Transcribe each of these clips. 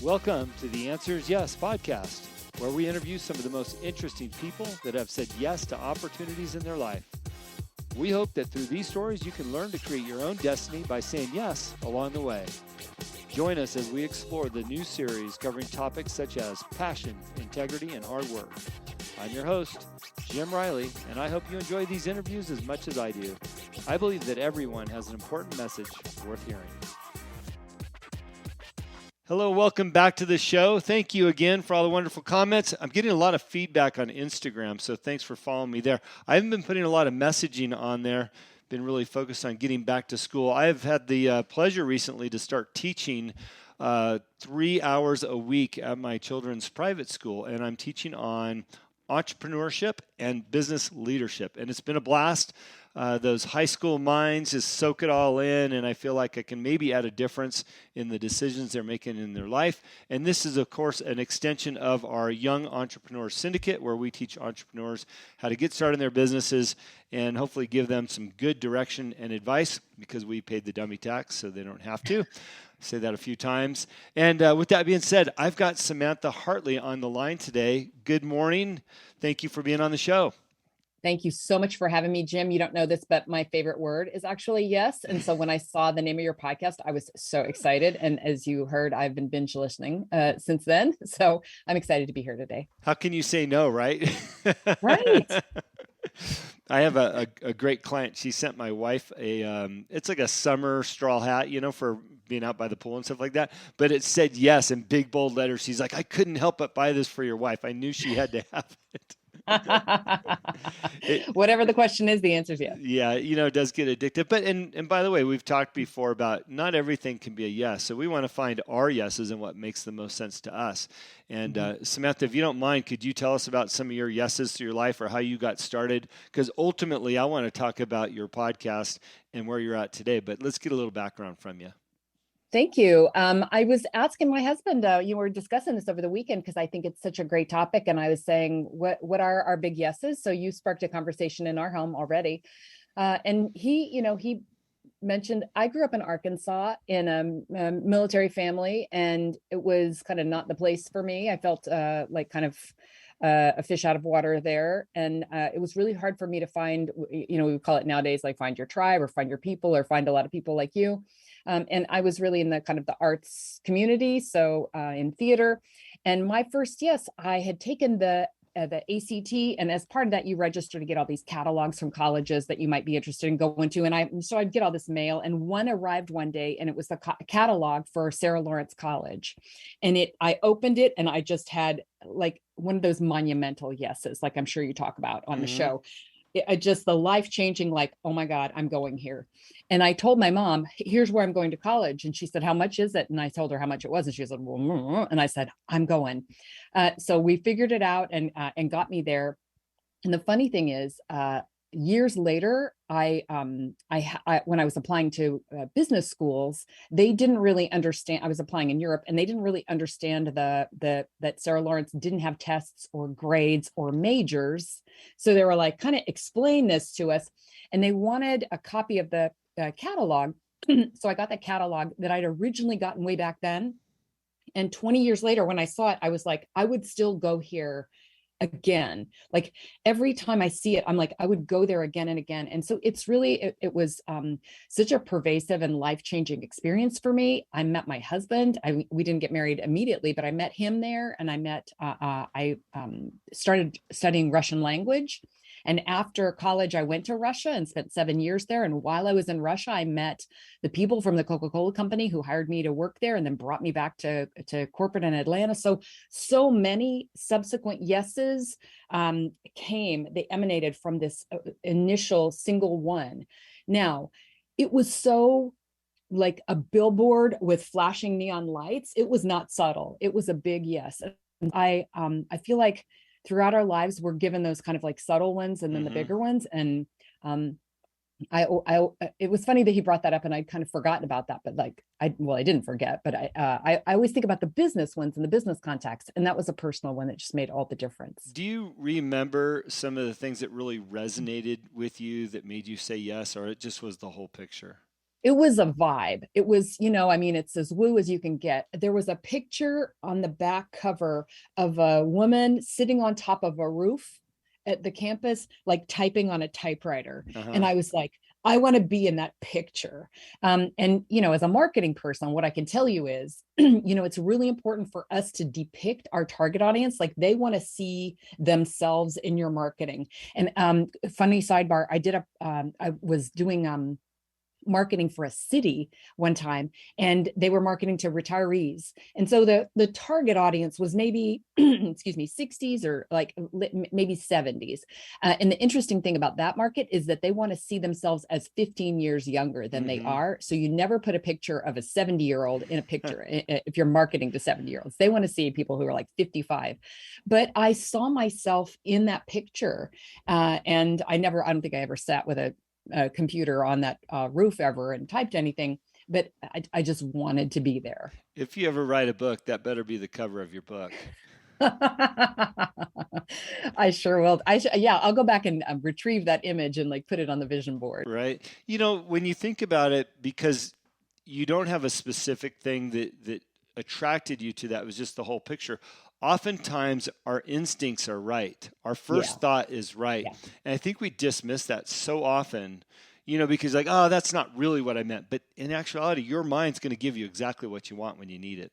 Welcome to the Answers Yes podcast, where we interview some of the most interesting people that have said yes to opportunities in their life. We hope that through these stories, you can learn to create your own destiny by saying yes along the way. Join us as we explore the new series covering topics such as passion, integrity, and hard work. I'm your host, Jim Riley, and I hope you enjoy these interviews as much as I do. I believe that everyone has an important message worth hearing. Hello, welcome back to the show. Thank you again for all the wonderful comments. I'm getting a lot of feedback on Instagram, so thanks for following me there. I haven't been putting a lot of messaging on there, been really focused on getting back to school. I've had the pleasure recently to start teaching 3 hours a week at my children's private school, and I'm teaching on entrepreneurship and business leadership, and it's been a blast. Those high school minds just soak it all in, and I feel like I can maybe add a difference in the decisions they're making in their life. And this is, of course, an extension of our Young Entrepreneur Syndicate, where we teach entrepreneurs how to get started in their businesses and hopefully give them some good direction and advice, because we paid the dummy tax so they don't have to. Say that a few times. And with that being said, I've got Samantha Hartley on the line today. Good morning. Thank you for being on the show. Thank you so much for having me, Jim. You don't know this, but my favorite word is actually yes. And so when I saw the name of your podcast, I was so excited. And as you heard, I've been binge listening since then. So I'm excited to be here today. How can you say no, right? Right. I have a great client. She sent my wife it's like a summer straw hat, for being out by the pool and stuff like that. But it said yes in big, bold letters. She's like, I couldn't help but buy this for your wife. I knew she had to have it. Whatever the question is, the answer is yes. Yeah, it does get addictive. But and by the way, we've talked before about not everything can be a yes. So we want to find our yeses and what makes the most sense to us. And Samantha, if you don't mind, could you tell us about some of your yeses to your life or how you got started? Because ultimately, I want to talk about your podcast and where you're at today. But let's get a little background from you. Thank you. I was asking my husband, you were discussing this over the weekend because I think it's such a great topic. And I was saying, what are our big yeses? So you sparked a conversation in our home already. And he mentioned, I grew up in Arkansas in a military family, and it was kind of not the place for me. I felt like kind of a fish out of water there. And it was really hard for me to find, we would call it nowadays, like find your tribe or find your people or find a lot of people like you. And I was really in the kind of the arts community, so in theater. And my first yes, I had taken the ACT, and as part of that, you register to get all these catalogs from colleges that you might be interested in going to. And so I'd get all this mail, and one arrived one day, and it was the catalog for Sarah Lawrence College. And I opened it, and I just had like one of those monumental yeses, like I'm sure you talk about on the show. Just the life-changing, like, oh my God, I'm going here. And I told my mom, here's where I'm going to college. And she said, how much is it? And I told her how much it was. And she said, well, and I said, I'm going. So we figured it out and got me there. And the funny thing is, years later, I when I was applying to business schools, they didn't really understand. I was applying in Europe, and they didn't really understand that Sarah Lawrence didn't have tests or grades or majors. So they were like, kind of explain this to us, and they wanted a copy of the catalog. So I got that catalog that I'd originally gotten way back then. And 20 years later, when I saw it, I was like, I would still go here again. Like every time I see it, I'm like, I would go there again and again. And so it's really, it was such a pervasive and life-changing experience for me. I met my husband. We didn't get married immediately, but I met him there, and I started studying Russian language. And after college, I went to Russia and spent 7 years there. And while I was in Russia, I met the people from the Coca-Cola company who hired me to work there and then brought me back to corporate in Atlanta. So many subsequent yeses they emanated from this initial single one. Now, it was so like a billboard with flashing neon lights. It was not subtle. It was a big yes. And I feel like throughout our lives, we're given those kind of like subtle ones and then the bigger ones. And it was funny that he brought that up, and I'd kind of forgotten about that, but like, I didn't forget, but I always think about the business ones and the business contacts. And that was a personal one that just made all the difference. Do you remember some of the things that really resonated with you that made you say yes, or it just was the whole picture? it was a vibe. It was, I mean, it's as woo as you can get. There was a picture on the back cover of a woman sitting on top of a roof at the campus, like typing on a typewriter. And Uh-huh. I was like, I want to be in that picture. And, as a marketing person, what I can tell you is, it's really important for us to depict our target audience. Like they want to see themselves in your marketing. And funny sidebar, I was doing marketing for a city one time, and they were marketing to retirees, and so the target audience was maybe excuse me, 60s or like maybe 70s, and the interesting thing about that market is that they want to see themselves as 15 years younger than they are. So you never put a picture of a 70-year-old in a picture if you're marketing to 70-year-olds. They want to see people who are like 55. But I saw myself in that picture, and I don't think I ever sat with a computer on that roof ever and typed anything, but I just wanted to be there. If you ever write a book, that better be the cover of your book. I sure will. Yeah, I'll go back and retrieve that image and like put it on the vision board. Right. When you think about it, because you don't have a specific thing that attracted you to that, it was just the whole picture. Oftentimes our instincts are right. Our first thought is right. Yeah. And I think we dismiss that so often, because like, oh, that's not really what I meant. But in actuality, your mind's going to give you exactly what you want when you need it.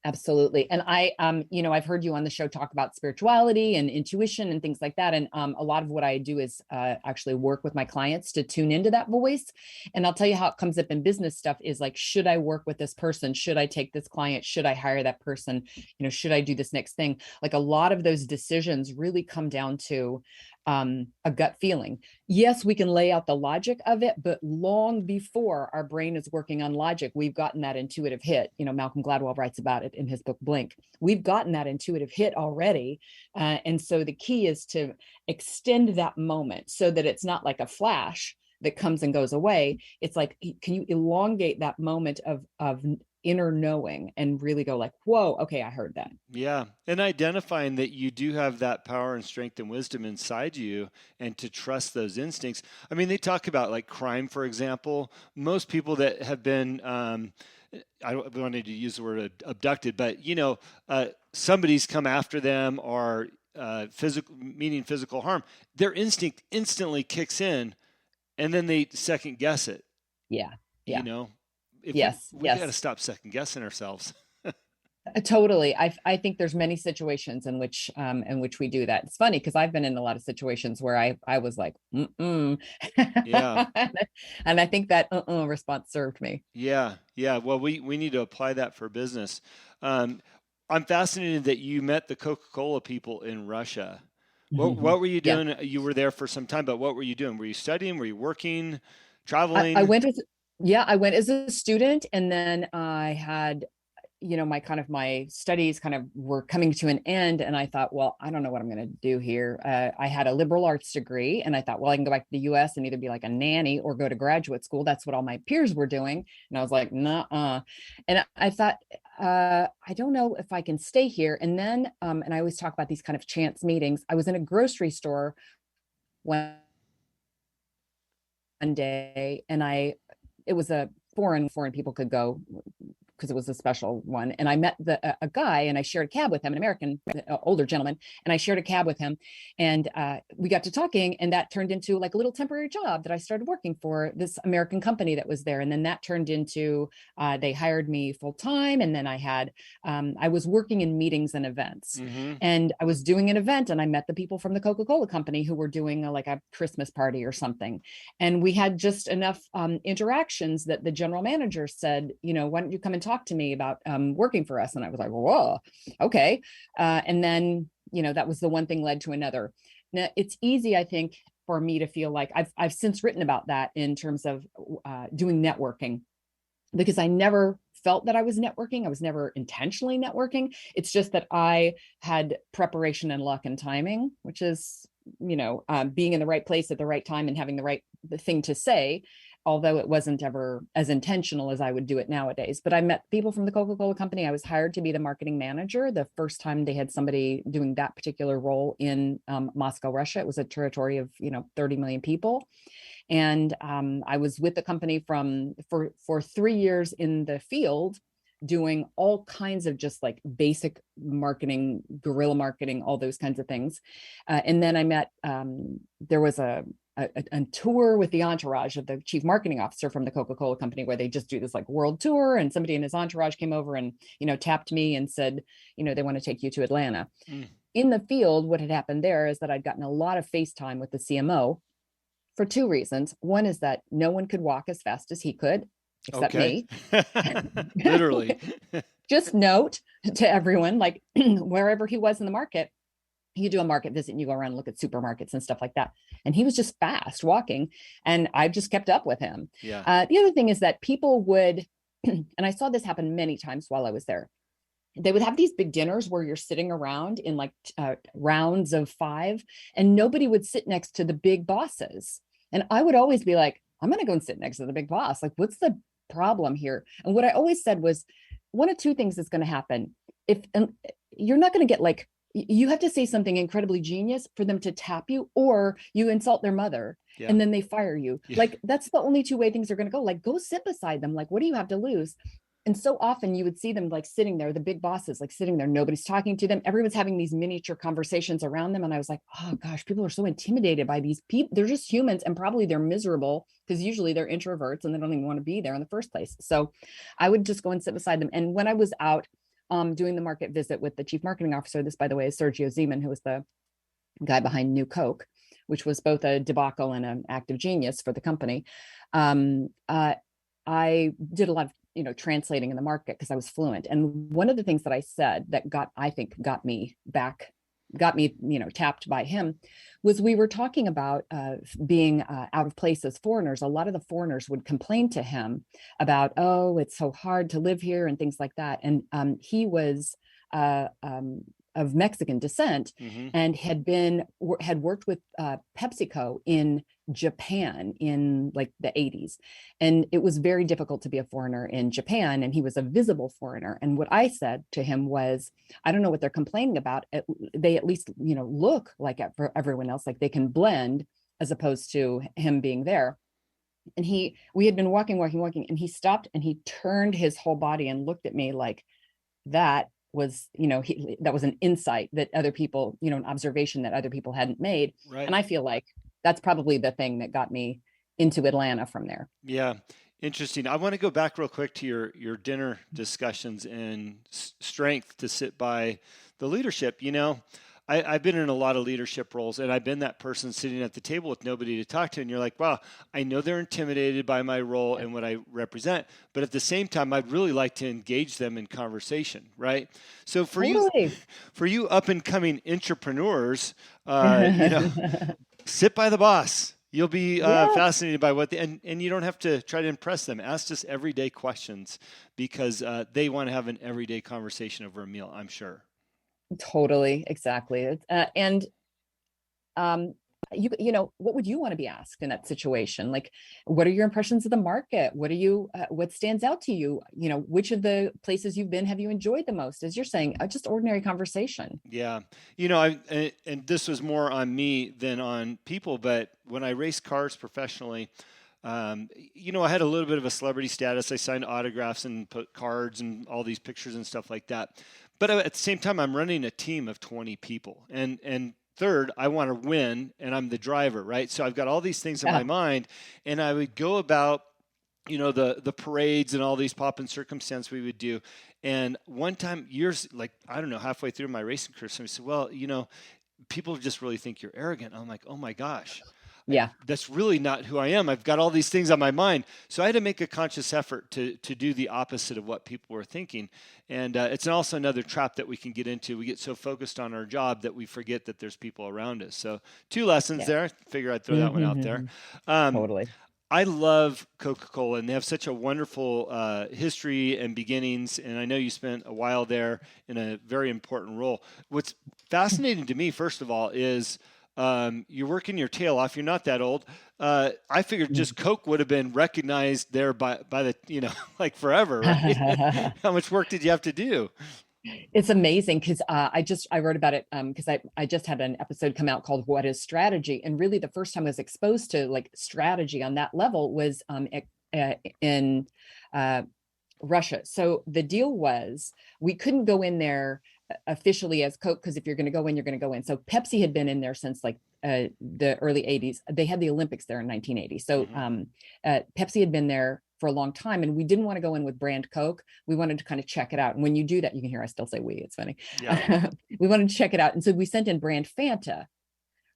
Absolutely. And I've heard you on the show talk about spirituality and intuition and things like that. And a lot of what I do is actually work with my clients to tune into that voice. And I'll tell you how it comes up in business stuff is like, should I work with this person? Should I take this client? Should I hire that person? Should I do this next thing? Like a lot of those decisions really come down to a gut feeling. Yes, we can lay out the logic of it, but long before our brain is working on logic, we've gotten that intuitive hit. Malcolm Gladwell writes about it in his book, Blink. We've gotten that intuitive hit already. And so the key is to extend that moment so that it's not like a flash that comes and goes away. It's like, can you elongate that moment of inner knowing and really go like, whoa, okay, I heard that. Yeah. And identifying that you do have that power and strength and wisdom inside you and to trust those instincts. I mean, they talk about like crime, for example. Most people that have been, I wanted to use the word abducted, but somebody's come after them or physical harm, their instinct instantly kicks in and then they second guess it. Yeah. Yeah. If yes. we got to stop second guessing ourselves. Totally. I think there's many situations in which we do that. It's funny because I've been in a lot of situations where I was like, Yeah. And I think that response served me. Yeah. Yeah. Well, we need to apply that for business. I'm fascinated that you met the Coca-Cola people in Russia. What were you doing? Yeah. You were there for some time, but what were you doing? Were you studying? Were you working, traveling? I went as a student, and then I had my studies kind of were coming to an end, and I thought, well, I don't know what I'm going to do here. I had a liberal arts degree, and I thought, well, I can go back to the US and either be like a nanny or go to graduate school. That's what all my peers were doing. And I was like, nah. And I thought, I don't know if I can stay here. And then, and I always talk about these kind of chance meetings. I was in a grocery store one day, and it was a foreign people could go because it was a special one. And I met a guy, and I shared a cab with him, an American, older gentleman. And I shared a cab with him, and we got to talking, and that turned into like a little temporary job that I started working for this American company that was there. And then that turned into, they hired me full time. And then I was working in meetings and events, and I was doing an event, and I met the people from the Coca-Cola company who were doing like a Christmas party or something. And we had just enough interactions that the general manager said, why don't you come and talk to me about working for us? And I was like, whoa, okay. And then, that was the one thing led to another. Now, it's easy, I think, for me to feel like I've since written about that in terms of doing networking, because I never felt that I was networking. I was never intentionally networking. It's just that I had preparation and luck and timing, which is, being in the right place at the right time and having the right thing to say. although it wasn't ever as intentional as I would do it nowadays. But I met people from the Coca-Cola company. I was hired to be the marketing manager the first time they had somebody doing that particular role in Moscow, Russia. It was a territory of 30 million people. And I was with the company for 3 years in the field, doing all kinds of just like basic marketing, guerrilla marketing, all those kinds of things. And then I met, there was a tour with the entourage of the chief marketing officer from the Coca-Cola company, where they just do this like world tour, and somebody in his entourage came over and tapped me and said, they want to take you to Atlanta. In the field, what had happened there is that I'd gotten a lot of FaceTime with the CMO for two reasons. One is that no one could walk as fast as he could, except me. Literally. Just note to everyone, like wherever he was in the market, you do a market visit and you go around and look at supermarkets and stuff like that. And he was just fast walking, and I just kept up with him. Yeah. The other thing is that people would, and I saw this happen many times while I was there, they would have these big dinners where you're sitting around in like rounds of 5, and nobody would sit next to the big bosses. And I would always be like, I'm going to go and sit next to the big boss. Like, what's the problem here? And what I always said was, one of two things is going to happen. If you're not going to get like, you have to say something incredibly genius for them to tap you, or you insult their mother and then they fire you. Like, that's the only two way things are going to go. Like, go sit beside them. Like, what do you have to lose? And so often you would see them like sitting there, the big bosses, like sitting there, nobody's talking to them. Everyone's having these miniature conversations around them. And I was like, oh gosh, people are so intimidated by these people. They're just humans, and probably they're miserable because usually they're introverts and they don't even want to be there in the first place. So I would just go and sit beside them. And when I was out doing the market visit with the chief marketing officer, this, by the way, is Sergio Zeman, who was the guy behind New Coke, which was both a debacle and an act of genius for the company. I did a lot of translating in the market because I was fluent. And one of the things that I said that got me tapped by him was, we were talking about being out of place as foreigners. A lot of the foreigners would complain to him about, oh, it's so hard to live here and things like that. And he was of Mexican descent and had worked with PepsiCo in Japan in like the 80s. And it was very difficult to be a foreigner in Japan, and he was a visible foreigner. And what I said to him was, I don't know what they're complaining about. They at least, look like for everyone else, like they can blend, as opposed to him being there. And we had been walking, and he stopped and he turned his whole body and looked at me like that was, that was an insight that other people, an observation that other people hadn't made. Right. And I feel like that's probably the thing that got me into Atlanta from there. Yeah. Interesting. I want to go back real quick to your dinner discussions and strength to sit by the leadership. I've been in a lot of leadership roles, and I've been that person sitting at the table with nobody to talk to. And you're like, wow, I know they're intimidated by my role and what I represent, but at the same time, I'd really like to engage them in conversation, right? So for you up and coming entrepreneurs, sit by the boss. You'll be fascinated by what and you don't have to try to impress them. Ask just everyday questions, because they want to have an everyday conversation over a meal, I'm sure. Totally. Exactly. What would you want to be asked in that situation? Like, what are your impressions of the market? What stands out to you? Which of the places you've been have you enjoyed the most? As you're saying, just ordinary conversation. Yeah. And this was more on me than on people, but when I raced cars professionally, I had a little bit of a celebrity status. I signed autographs and put cards and all these pictures and stuff like that. But at the same time, I'm running a team of 20 people. And third, I want to win, and I'm the driver, right? So I've got all these things in my mind, and I would go about, the parades and all these pop and circumstance we would do. And one time, halfway through my racing career, somebody said, well, people just really think you're arrogant. I'm like, oh my gosh. Yeah, that's really not who I am. I've got all these things on my mind. So I had to make a conscious effort to do the opposite of what people were thinking. And it's also another trap that we can get into. We get so focused on our job that we forget that there's people around us. So 2 lessons there. I figure I'd throw that one out there. Totally. I love Coca-Cola, and they have such a wonderful history and beginnings. And I know you spent a while there in a very important role. What's fascinating to me, first of all, is You're working your tail off. You're not that old. I figured just Coke would have been recognized there by the, like forever, right? How much work did you have to do? It's amazing because I wrote about it because I just had an episode come out called "What is Strategy?" And really the first time I was exposed to like strategy on that level was in Russia. So the deal was we couldn't go in there officially as Coke because if you're going to go in, you're going to go in. So Pepsi had been in there since like the early 80s. They had the Olympics there in 1980. So Pepsi had been there for a long time, and we didn't want to go in with brand Coke. We wanted to kind of check it out. And when you do that, you can hear I still say we. It's funny. Yeah. We wanted to check it out, and so we sent in brand Fanta.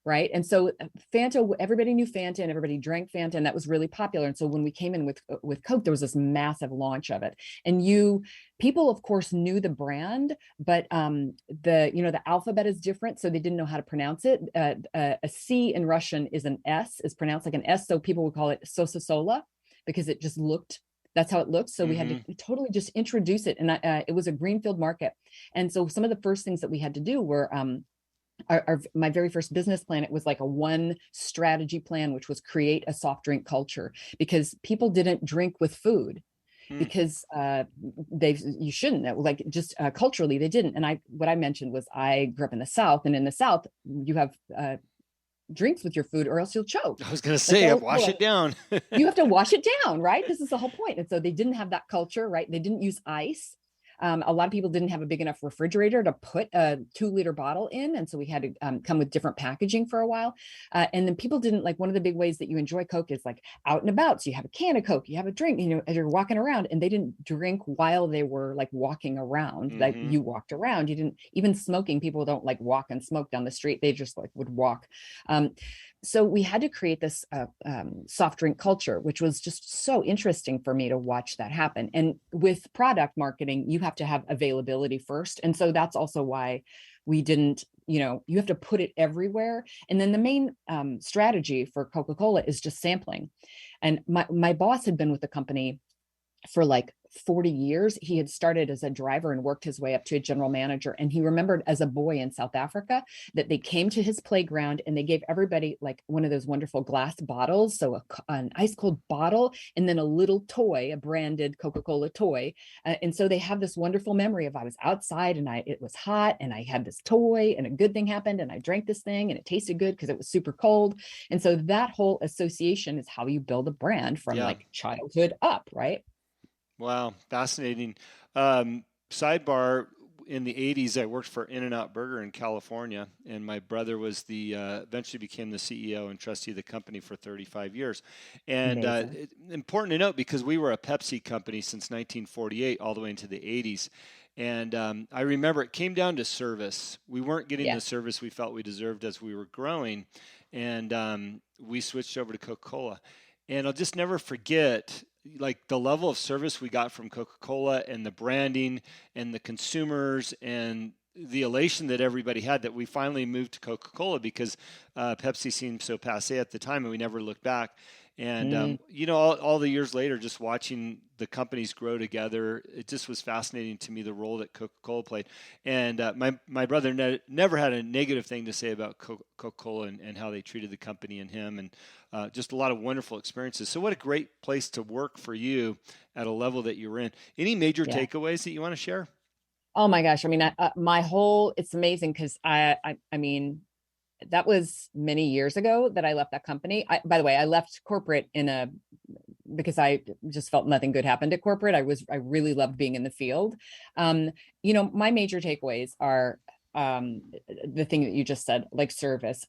Right. And so Fanta, everybody knew Fanta and everybody drank Fanta, and that was really popular. And so when we came in with Coke, there was this massive launch of it. And people, of course, knew the brand, but the alphabet is different. So they didn't know how to pronounce it. A C in Russian is an S, is pronounced like an S. So people would call it Sosa Sola because it just looked, that's how it looks. So we had to totally just introduce it. And it was a greenfield market. And so some of the first things that we had to do were, my very first business plan, it was like a one strategy plan, which was create a soft drink culture because people didn't drink with food because you shouldn't, like just culturally they didn't. And what I mentioned was I grew up in the South, and in the South you have drinks with your food or else you'll choke. I was going to say, wash it down. You have to wash it down, right? This is the whole point. And so they didn't have that culture, right? They didn't use ice. A lot of people didn't have a big enough refrigerator to put a 2-liter bottle in. And so we had to come with different packaging for a while. And then people didn't like, one of the big ways that you enjoy Coke is like out and about. So you have a can of Coke, you have a drink, as you're walking around, and they didn't drink while they were like walking around. Like you walked around, you didn't, even smoking, people don't like walk and smoke down the street. They just like would walk. So we had to create this soft drink culture, which was just so interesting for me to watch that happen. And with product marketing, you have to have availability first. And so that's also why we didn't, you have to put it everywhere. And then the main strategy for Coca-Cola is just sampling. And my boss had been with the company for like 40 years. He had started as a driver and worked his way up to a general manager. And he remembered as a boy in South Africa that they came to his playground and they gave everybody like one of those wonderful glass bottles. So an ice cold bottle and then a little toy, a branded Coca-Cola toy. And so they have this wonderful memory of I was outside and it was hot and I had this toy and a good thing happened and I drank this thing and it tasted good because it was super cold. And so that whole association is how you build a brand from like childhood up, right? Wow, fascinating. Sidebar, in the 80s, I worked for In-N-Out Burger in California, and my brother was eventually became the CEO and trustee of the company for 35 years. And important to note, because we were a Pepsi company since 1948 all the way into the 80s. And I remember it came down to service. We weren't getting the service we felt we deserved as we were growing, and we switched over to Coca-Cola. And I'll just never forget like the level of service we got from Coca-Cola and the branding and the consumers and the elation that everybody had that we finally moved to Coca-Cola because Pepsi seemed so passé at the time and we never looked back. And, all the years later, just watching the companies grow together, it just was fascinating to me, the role that Coca-Cola played. And my brother never had a negative thing to say about Coca-Cola and how they treated the company and him, and just a lot of wonderful experiences. So what a great place to work for you at a level that you were in. Any major takeaways that you want to share? Oh my gosh. I mean, it's amazing because I mean, that was many years ago that I left that company. By the way, I left corporate because I just felt nothing good happened at corporate. I really loved being in the field. My major takeaways are the thing that you just said, like service.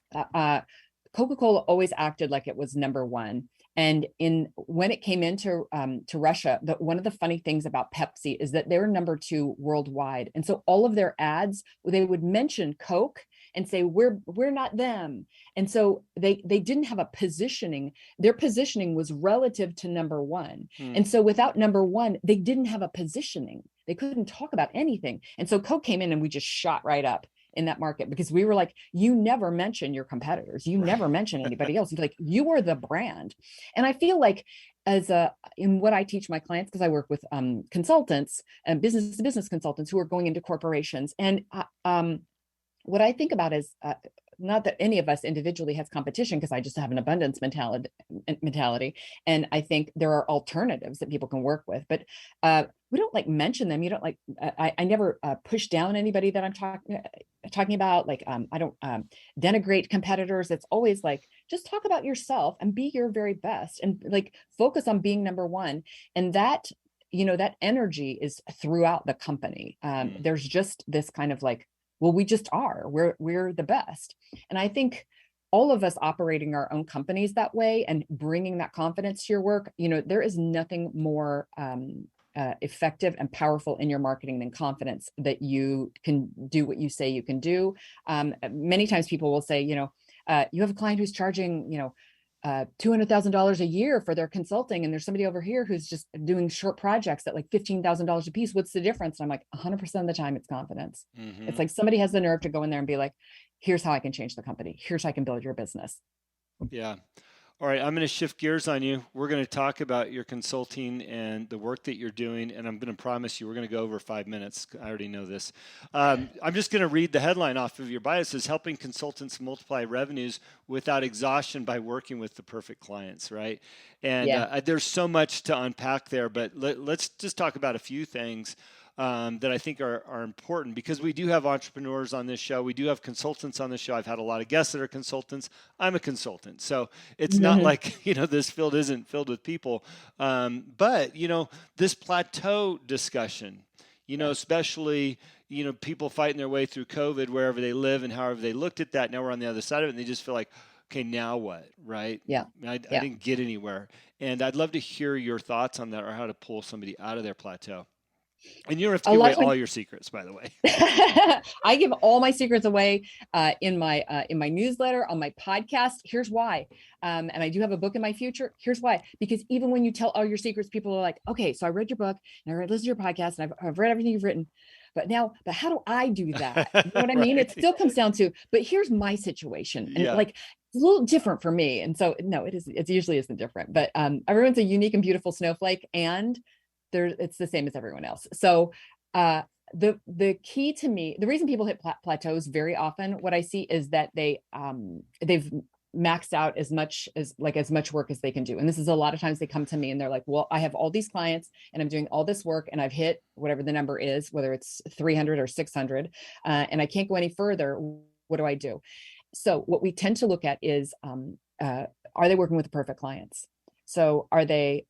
Coca-Cola always acted like it was number one. And when it came into to Russia, one of the funny things about Pepsi is that they're number 2 worldwide. And so all of their ads, they would mention Coke and say, we're not them. And so they didn't have a positioning. Their positioning was relative to number 1. And so without number 1, they didn't have a positioning. They couldn't talk about anything. And so Coke came in and we just shot right up in that market because we were like, you never mention your competitors. You never mention anybody else. You're like, you are the brand. And I feel like in what I teach my clients, because I work with consultants and business to business consultants who are going into corporations. And what I think about is not that any of us individually has competition, because I just have an abundance mentality. And I think there are alternatives that people can work with, but we don't like mention them. You don't like, I never push down anybody that I'm talking about. Like, I don't denigrate competitors. It's always like, just talk about yourself and be your very best, and like focus on being number one. And that, that energy is throughout the company. There's just this kind of like, well, we just are, we're the best. And I think all of us operating our own companies that way and bringing that confidence to your work, there is nothing more effective and powerful in your marketing than confidence that you can do what you say you can do. Many times people will say, you have a client who's charging, $200,000 a year for their consulting, and there's somebody over here who's just doing short projects at like $15,000 a piece. What's the difference? And I'm like, 100% of the time it's confidence. Mm-hmm. It's like somebody has the nerve to go in there and be like, here's how I can change the company. Here's how I can build your business. Yeah. All right, I'm going to shift gears on you. We're going to talk about your consulting and the work that you're doing, and I'm going to promise you we're going to go over 5 minutes. I already know this. I'm just going to read the headline off of your bio. It says, helping consultants multiply revenues without exhaustion by working with the perfect clients, right? And there's so much to unpack there, but let's just talk about a few things that I think are important, because we do have entrepreneurs on this show. We do have consultants on this show. I've had a lot of guests that are consultants. I'm a consultant. So it's not like, this field isn't filled with people. But, this plateau discussion, especially, people fighting their way through COVID wherever they live and however they looked at that. Now we're on the other side of it, and they just feel like, okay, now what, right? Yeah. I didn't get anywhere. And I'd love to hear your thoughts on that, or how to pull somebody out of their plateau. And you don't have to give away all your secrets, by the way. I give all my secrets away in my newsletter, on my podcast. Here's why. And I do have a book in my future. Here's why. Because even when you tell all your secrets, people are like, okay, so I read your book and I listened to your podcast and I've read everything you've written. But how do I do that? You know what I mean? It still comes down to, but here's my situation. And like, it's a little different for me. And so, no, it usually isn't different, but everyone's a unique and beautiful snowflake, and it's the same as everyone else. So the key to me, the reason people hit plateaus very often, what I see is that they've maxed out as much work as they can do. And this is a lot of times they come to me and they're like, well, I have all these clients and I'm doing all this work and I've hit whatever the number is, whether it's 300 or 600, and I can't go any further. What do I do? So what we tend to look at is, are they working with the perfect clients? So are they,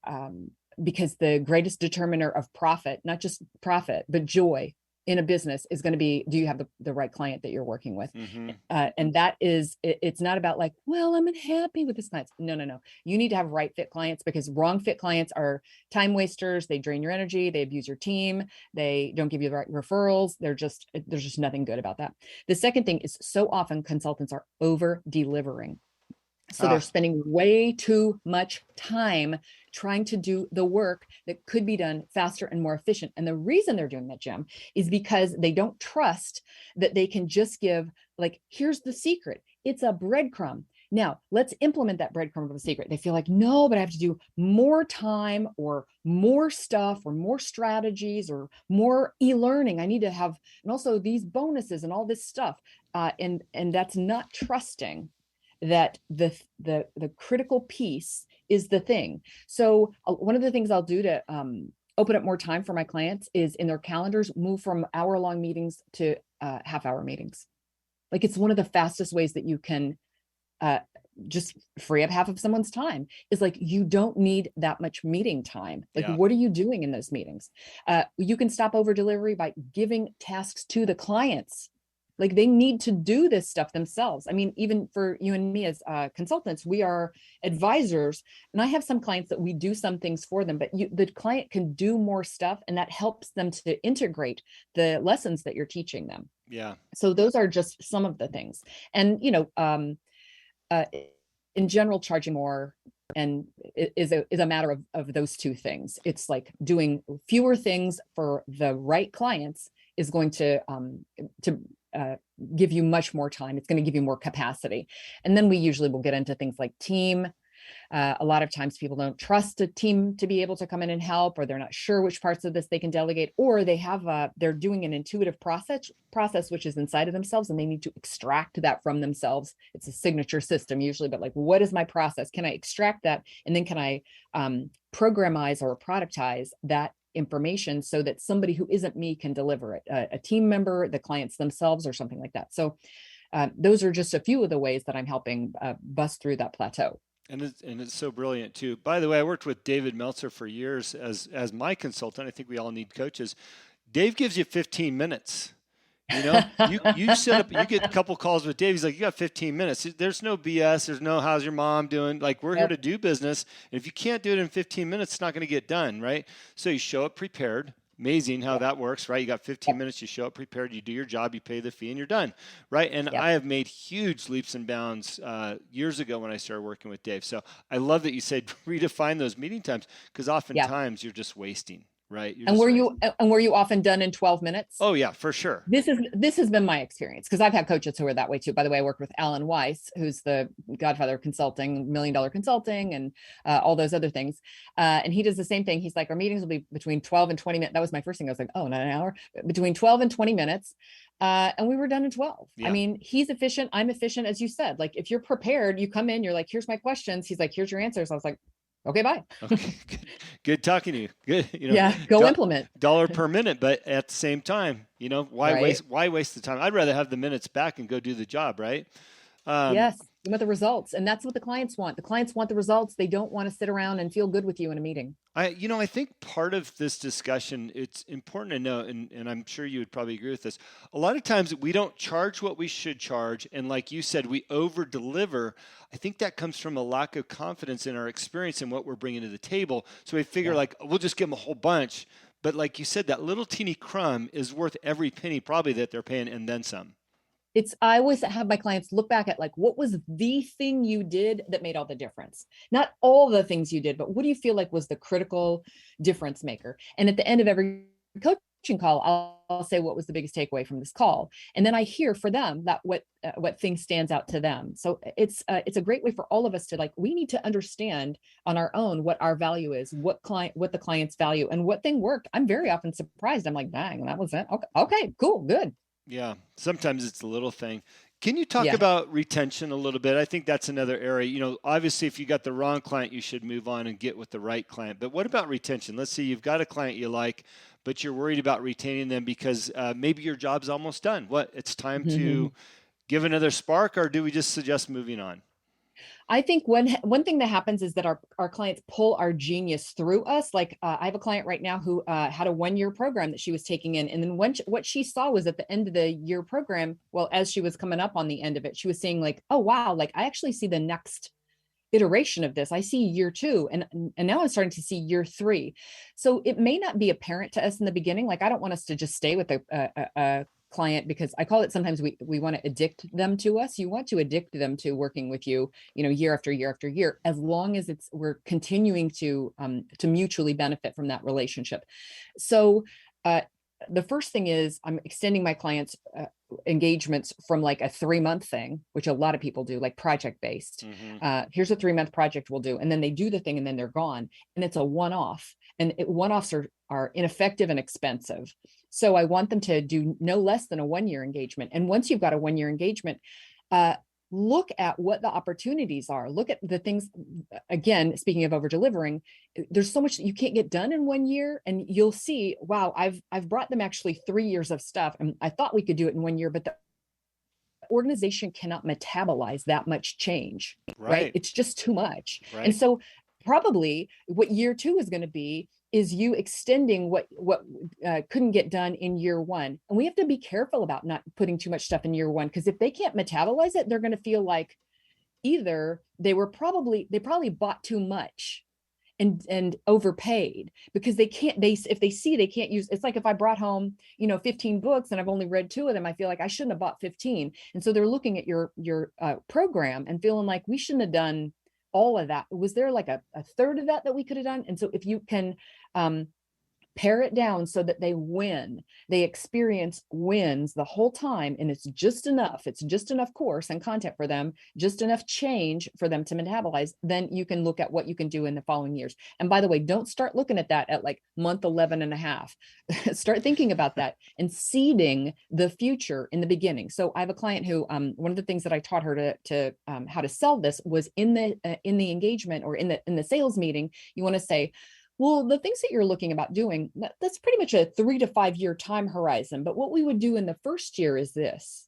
because the greatest determiner of profit, not just profit, but joy in a business is going to be, do you have the right client that you're working with? Mm-hmm. And that is, it's not about like, well, I'm unhappy with this client. No. You need to have right fit clients, because wrong fit clients are time wasters. They drain your energy. They abuse your team. They don't give you the right referrals. there's just nothing good about that. The second thing is, so often consultants are over delivering. So they're spending way too much time trying to do the work that could be done faster and more efficient. And the reason they're doing that, Jim, is because they don't trust that they can just give, like, here's the secret. It's a breadcrumb. Now let's implement that breadcrumb of a secret. They feel like, no, but I have to do more time or more stuff or more strategies or more e-learning. I need to have, and also these bonuses and all this stuff. And that's not trusting that the critical piece is the thing. So one of the things I'll do to open up more time for my clients is, in their calendars, move from hour-long meetings to half-hour meetings. Like, it's one of the fastest ways that you can just free up half of someone's time. Is like, you don't need that much meeting time. Like, what are you doing in those meetings? You can stop over delivery by giving tasks to the clients. Like, they need to do this stuff themselves. I mean, even for you and me as consultants, we are advisors, and I have some clients that we do some things for them, but the client can do more stuff, and that helps them to integrate the lessons that you're teaching them. Yeah. So those are just some of the things. And, in general, charging more and is a matter of those two things. It's like doing fewer things for the right clients is going to give you much more time. It's going to give you more capacity. And then we usually will get into things like team. A lot of times people don't trust a team to be able to come in and help, or they're not sure which parts of this they can delegate, or they're doing an intuitive process which is inside of themselves, and they need to extract that from themselves. It's a signature system usually, but like, what is my process? Can I extract that? And then can I programize or productize that information so that somebody who isn't me can deliver it, a team member, the clients themselves, or something like that. So those are just a few of the ways that I'm helping bust through that plateau. And it's so brilliant too. By the way, I worked with David Meltzer for years as my consultant. I think we all need coaches. Dave gives you 15 minutes. You know, you set up, you get a couple calls with Dave. He's like, you got 15 minutes. There's no BS. There's no, how's your mom doing? Like, we're here to do business. And if you can't do it in 15 minutes, it's not going to get done, right? So you show up prepared. Amazing how that works, right? You got 15 minutes, you show up prepared, you do your job, you pay the fee, and you're done, right? And I have made huge leaps and bounds years ago when I started working with Dave. So I love that you said redefine those meeting times, because oftentimes you're just wasting. Right. And were you often done in 12 minutes? Oh yeah, for sure. This has been my experience, because I've had coaches who are that way too. By the way, I worked with Alan Weiss, who's the godfather of consulting, $1 Million Consulting, and all those other things. And he does the same thing. He's like, our meetings will be between 12 and 20 minutes. That was my first thing. I was like, oh, not an hour, between 12 and 20 minutes. And we were done in 12. Yeah. I mean, he's efficient. I'm efficient. As you said, like, if you're prepared, you come in, you're like, here's my questions. He's like, here's your answers. I was like, okay, bye. Okay, good talking to you. Good, go implement. $1 per minute, but at the same time, why waste the time? I'd rather have the minutes back and go do the job, right? Yes, with the results, and that's what the clients want. The clients want the results. They don't want to sit around and feel good with you in a meeting. I think part of this discussion, it's important to know, and I'm sure you would probably agree with this. A lot of times we don't charge what we should charge. And like you said, we over deliver. I think that comes from a lack of confidence in our experience and what we're bringing to the table. So we figure like, we'll just give them a whole bunch. But like you said, that little teeny crumb is worth every penny probably that they're paying, and then some. I always have my clients look back at, like, what was the thing you did that made all the difference? Not all the things you did, but what do you feel like was the critical difference maker? And at the end of every coaching call, I'll say, what was the biggest takeaway from this call? And then I hear for them that what thing stands out to them. So it's a great way for all of us to, like, we need to understand on our own what our value is, what the client's value, and what thing worked. I'm very often surprised. I'm like, dang, that was it. Okay, cool, good. Yeah, sometimes it's a little thing. Can you talk about retention a little bit? I think that's another area. Obviously, if you got the wrong client, you should move on and get with the right client. But what about retention? Let's say you've got a client you like, but you're worried about retaining them because maybe your job's almost done. It's time to give another spark, or do we just suggest moving on? I think one thing that happens is that our clients pull our genius through us. Like I have a client right now who had a 1-year program that she was taking in. And then what she saw was at the end of the year program, well, as she was coming up on the end of it, she was saying like, oh, wow, like I actually see the next iteration of this. I see year 2, and now I'm starting to see year 3. So it may not be apparent to us in the beginning. Like, I don't want us to just stay with a client, because I call it, sometimes we want to addict them to us. You want to addict them to working with you, year after year after year, as long as we're continuing to mutually benefit from that relationship. So the first thing is, I'm extending my clients' engagements from like a 3-month thing, which a lot of people do, like project based. Here's a 3-month project we'll do, and then they do the thing and then they're gone, and it's a one-off. And one-offs are ineffective and expensive. So I want them to do no less than a 1-year engagement. And once you've got a 1-year engagement, look at what the opportunities are. Look at the things, again, speaking of over delivering, there's so much that you can't get done in 1 year, and you'll see, wow, I've brought them actually 3 years of stuff. And I thought we could do it in 1 year, but the organization cannot metabolize that much change, right? It's just too much. Right. And so probably what year 2 is going to be is you extending what couldn't get done in year 1. And we have to be careful about not putting too much stuff in year 1, because if they can't metabolize it, they're going to feel like either they probably bought too much and overpaid, because if they see they can't use, it's like if I brought home 15 books and I've only read 2 of them, I feel like I shouldn't have bought 15. And so they're looking at your program and feeling like we shouldn't have done all of that. Was there like a third of that we could have done? And so if you can pare it down so that they win. They experience wins the whole time, and it's just enough. It's just enough course and content for them, just enough change for them to metabolize. Then you can look at what you can do in the following years. And by the way, don't start looking at that at like month 11 and a half. Start thinking about that and seeding the future in the beginning. So I have a client who, one of the things that I taught her to how to sell this was in the engagement or in the sales meeting. You want to say, well, the things that you're looking about doing, that's pretty much a 3 to 5 year time horizon. But what we would do in the first year is this.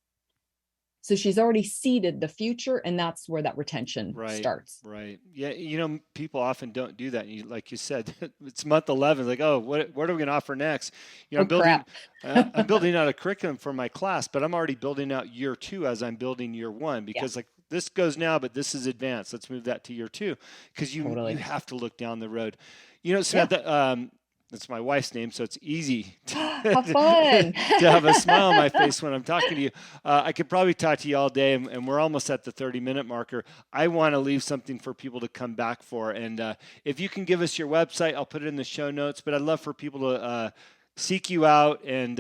So she's already seeded the future, and that's where that retention starts. Right. Yeah. You know, people often don't do that. You, like you said, it's month 11. Like, oh, what are we going to offer next? You know, I'm building out a curriculum for my class, but I'm already building out year 2 as I'm building year 1, because like this goes now, but this is advanced. Let's move that to year 2, because you have to look down the road. You know, Samantha, that's my wife's name, so it's easy to have a smile on my face when I'm talking to you. I could probably talk to you all day, and we're almost at the 30-minute marker. I want to leave something for people to come back for. And if you can give us your website, I'll put it in the show notes. But I'd love for people to seek you out and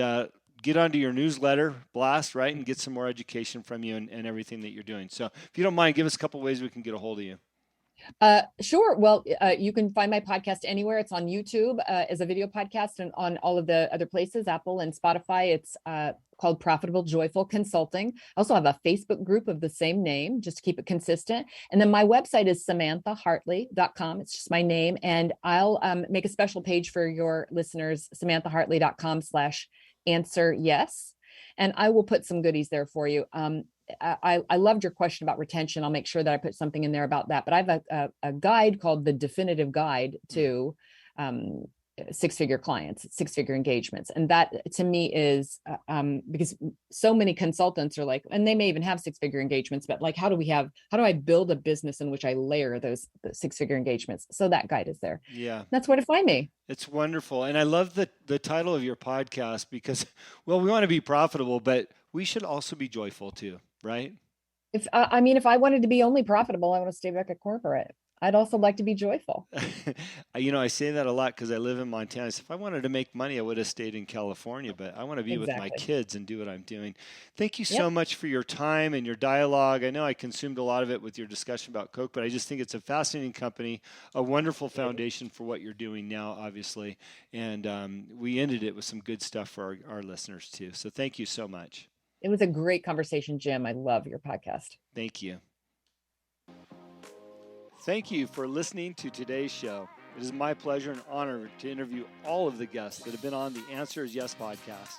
get onto your newsletter blast, right, and get some more education from you and everything that you're doing. So if you don't mind, give us a couple ways we can get a hold of you. Sure. Well, you can find my podcast anywhere. It's on YouTube as a video podcast, and on all of the other places, Apple and Spotify. It's called Profitable Joyful Consulting. I also have a Facebook group of the same name, just to keep it consistent. And then my website is SamanthaHartley.com. It's just my name. And I'll make a special page for your listeners, SamanthaHartley.com/answer yes. And I will put some goodies there for you. I loved your question about retention. I'll make sure that I put something in there about that. But I have a guide called the Definitive Guide to six-figure clients, six-figure engagements. And that to me is because so many consultants are like, and they may even have six-figure engagements, but like, how do I build a business in which I layer the six-figure engagements? So that guide is there. Yeah. That's where to find me. It's wonderful. And I love the title of your podcast because, well, we want to be profitable, but we should also be joyful too, right? If I wanted to be only profitable, I want to stay back at corporate. I'd also like to be joyful. You know, I say that a lot because I live in Montana. So if I wanted to make money, I would have stayed in California, but I want to be with my kids and do what I'm doing. Thank you so much for your time and your dialogue. I know I consumed a lot of it with your discussion about Coke, but I just think it's a fascinating company, a wonderful foundation for what you're doing now, obviously. And we ended it with some good stuff for our listeners too. So thank you so much. It was a great conversation, Jim. I love your podcast. Thank you. Thank you for listening to today's show. It is my pleasure and honor to interview all of the guests that have been on the Answer is Yes podcast.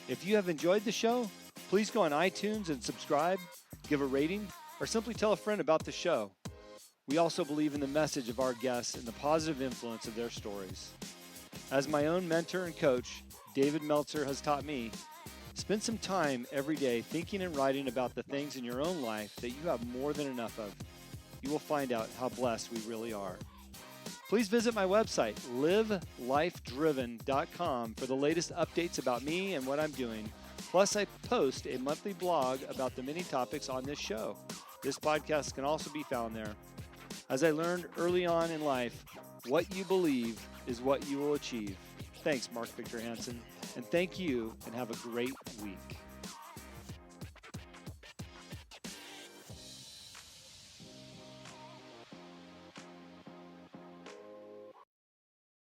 If you have enjoyed the show, please go on iTunes and subscribe, give a rating, or simply tell a friend about the show. We also believe in the message of our guests and the positive influence of their stories. As my own mentor and coach, David Meltzer, has taught me, spend some time every day thinking and writing about the things in your own life that you have more than enough of. You will find out how blessed we really are. Please visit my website, livelifedriven.com, for the latest updates about me and what I'm doing. Plus, I post a monthly blog about the many topics on this show. This podcast can also be found there. As I learned early on in life, what you believe is what you will achieve. Thanks, Mark Victor Hansen, and thank you, and have a great week.